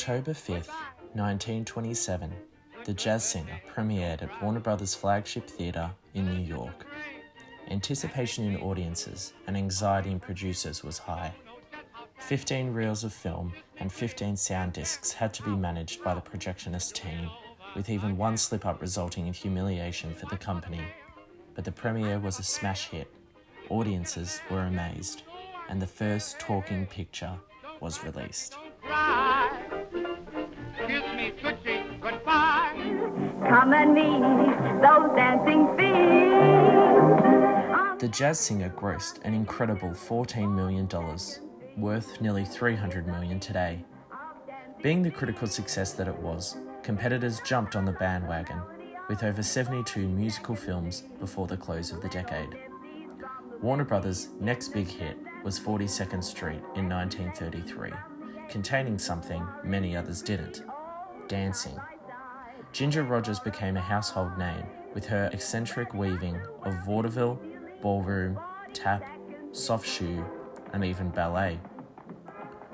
October 5th, 1927, The Jazz Singer premiered at Warner Brothers' flagship theatre in New York. Anticipation in audiences and anxiety in producers was high. 15 reels of film and 15 sound discs had to be managed by the projectionist team, with even one slip-up resulting in humiliation for the company. But the premiere was a smash hit. Audiences were amazed, and the first talking picture was released. Kiss me, Tootsie, goodbye. Come and meet those dancing feet. The Jazz Singer grossed an incredible $14 million, worth nearly $300 million today. Being the critical success that it was, competitors jumped on the bandwagon, with over 72 musical films before the close of the decade. Warner Brothers' next big hit was 42nd Street in 1933, containing something many others didn't: dancing. Ginger Rogers became a household name with her eccentric weaving of vaudeville, ballroom, tap, soft shoe, and even ballet.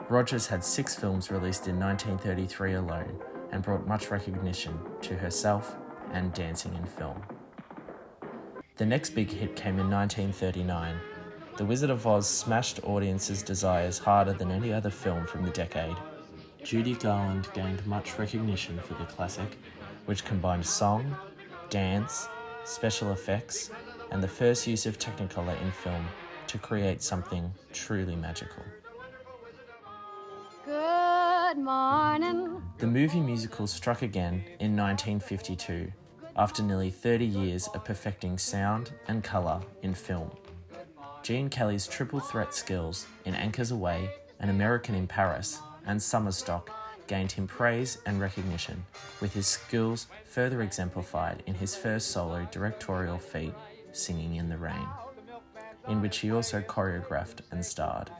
Rogers had 6 films released in 1933 alone and brought much recognition to herself and dancing in film. The next big hit came in 1939. The Wizard of Oz smashed audiences' desires harder than any other film from the decade. Judy Garland gained much recognition for the classic, which combined song, dance, special effects, and the first use of Technicolor in film to create something truly magical. Good morning. The movie musical struck again in 1952, after nearly 30 years of perfecting sound and colour in film. Gene Kelly's triple threat skills in Anchors Away, An American in Paris, and Summer Stock gained him praise and recognition, with his skills further exemplified in his first solo directorial feat, Singing in the Rain, in which he also choreographed and starred.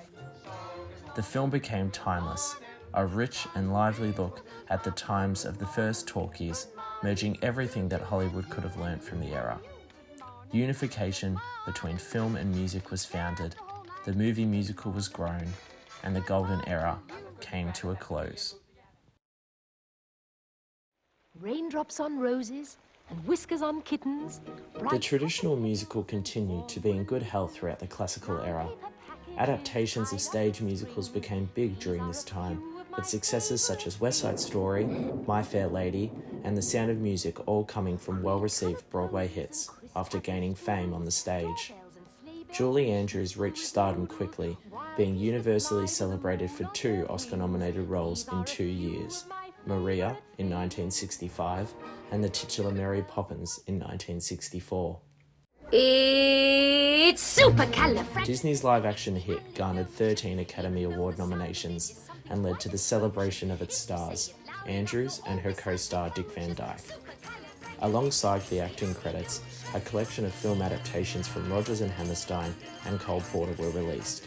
The film became timeless, a rich and lively look at the times of the first talkies, merging everything that Hollywood could have learnt from the era. Unification between film and music was founded, the movie musical was grown, and the golden era came to a close. Raindrops on roses and whiskers on kittens. The traditional musical continued to be in good health throughout the classical era. Adaptations of stage musicals became big during this time, with successes such as West Side Story, My Fair Lady, and The Sound of Music all coming from well-received Broadway hits after gaining fame on the stage. Julie Andrews reached stardom quickly, being universally celebrated for 2 Oscar-nominated roles in 2 years: Maria in 1965 and the titular Mary Poppins in 1964. It's supercalifragilistic. Disney's live-action hit garnered 13 Academy Award nominations and led to the celebration of its stars, Andrews and her co-star Dick Van Dyke. Alongside the acting credits, a collection of film adaptations from Rodgers and Hammerstein and Cole Porter were released.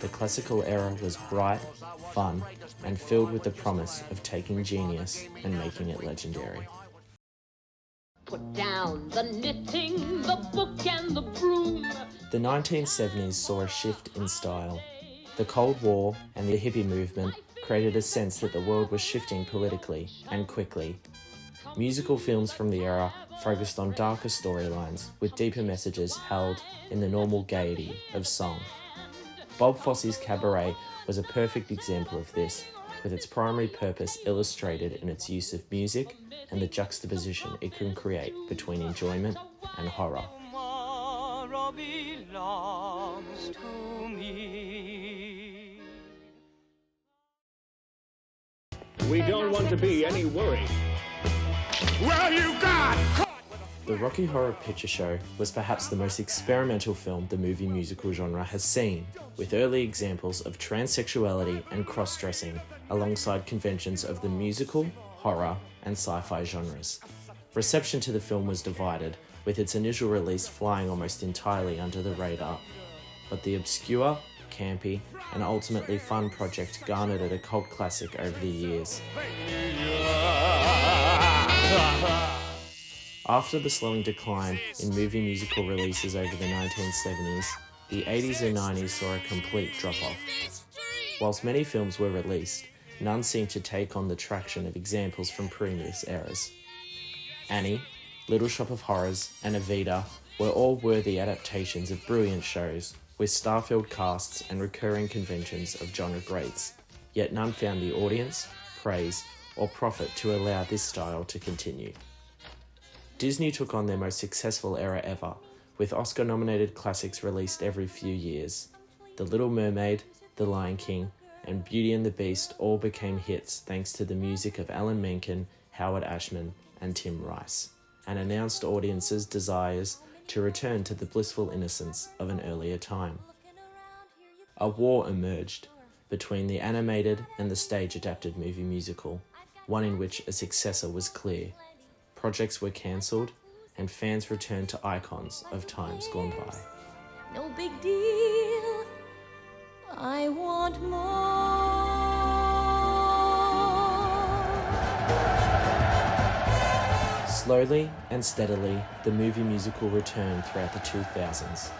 The classical era was bright, fun, and filled with the promise of taking genius and making it legendary. Put down the knitting, the book and the broom. The 1970s saw a shift in style. The Cold War and the hippie movement created a sense that the world was shifting politically and quickly. Musical films from the era focused on darker storylines with deeper messages held in the normal gaiety of song. Bob Fosse's Cabaret was a perfect example of this, with its primary purpose illustrated in its use of music and the juxtaposition it can create between enjoyment and horror. Tomorrow belongs to me. We don't want to be any worry. Well, you got caught. The Rocky Horror Picture Show was perhaps the most experimental film the movie musical genre has seen, with early examples of transsexuality and cross-dressing alongside conventions of the musical, horror, and sci-fi genres. Reception to the film was divided, with its initial release flying almost entirely under the radar. But the obscure, campy, and ultimately fun project garnered it a cult classic over the years. After the slowing decline in movie musical releases over the 1970s, the 80s and 90s saw a complete drop-off. Whilst many films were released, none seem to take on the traction of examples from previous eras. Annie, Little Shop of Horrors, and Evita were all worthy adaptations of brilliant shows with star-filled casts and recurring conventions of genre greats, yet none found the audience, praise, or profit to allow this style to continue. Disney took on their most successful era ever, with Oscar-nominated classics released every few years. The Little Mermaid, The Lion King, and Beauty and the Beast all became hits thanks to the music of Alan Menken, Howard Ashman, and Tim Rice, and announced audiences' desires to return to the blissful innocence of an earlier time. A war emerged between the animated and the stage-adapted movie musical, one in which a successor was clear. Projects were cancelled, and fans returned to icons of times gone by. No big deal. I want more. Slowly and steadily, the movie musical returned throughout the 2000s.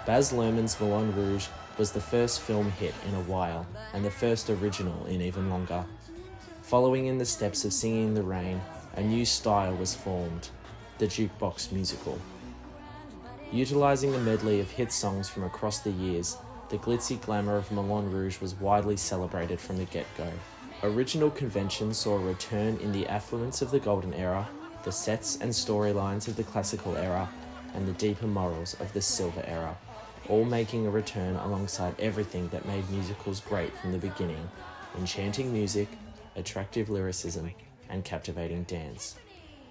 Baz Luhrmann's Moulin Rouge was the first film hit in a while, and the first original in even longer. Following in the steps of Singing in the Rain, a new style was formed, the jukebox musical. Utilising a medley of hit songs from across the years, the glitzy glamour of Moulin Rouge was widely celebrated from the get-go. Original conventions saw a return in the affluence of the golden era, the sets and storylines of the classical era, and the deeper morals of the silver era, all making a return alongside everything that made musicals great from the beginning: enchanting music, attractive lyricism, and captivating dance.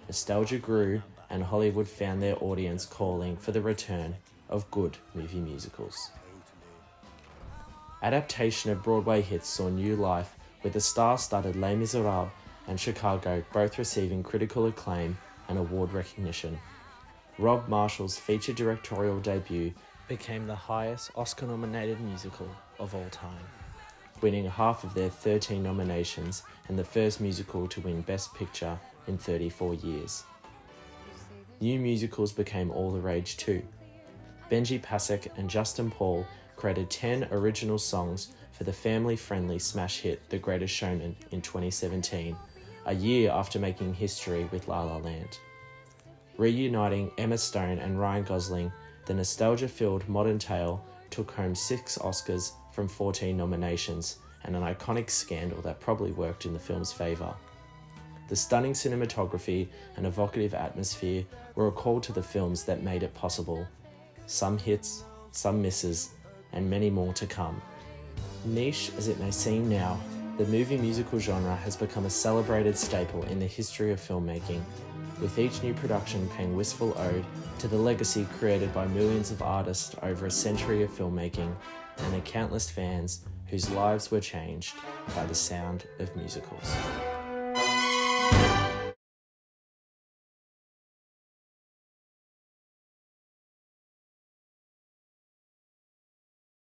Nostalgia grew, and Hollywood found their audience calling for the return of good movie musicals. Adaptation of Broadway hits saw new life, with the star-studded Les Miserables and Chicago both receiving critical acclaim and award recognition. Rob Marshall's feature directorial debut became the highest Oscar-nominated musical of all time, winning half of their 13 nominations and the first musical to win Best Picture in 34 years. New musicals became all the rage too. Benji Pasek and Justin Paul created 10 original songs for the family-friendly smash hit The Greatest Showman in 2017, a year after making history with La La Land. Reuniting Emma Stone and Ryan Gosling, the nostalgia-filled modern tale took home 6 Oscars from 14 nominations, and an iconic scandal that probably worked in the film's favour. The stunning cinematography and evocative atmosphere were a call to the films that made it possible. Some hits, some misses, and many more to come. Niche as it may seem now, the movie musical genre has become a celebrated staple in the history of filmmaking, with each new production paying wistful ode to the legacy created by millions of artists over a century of filmmaking and the countless fans whose lives were changed by the sound of musicals.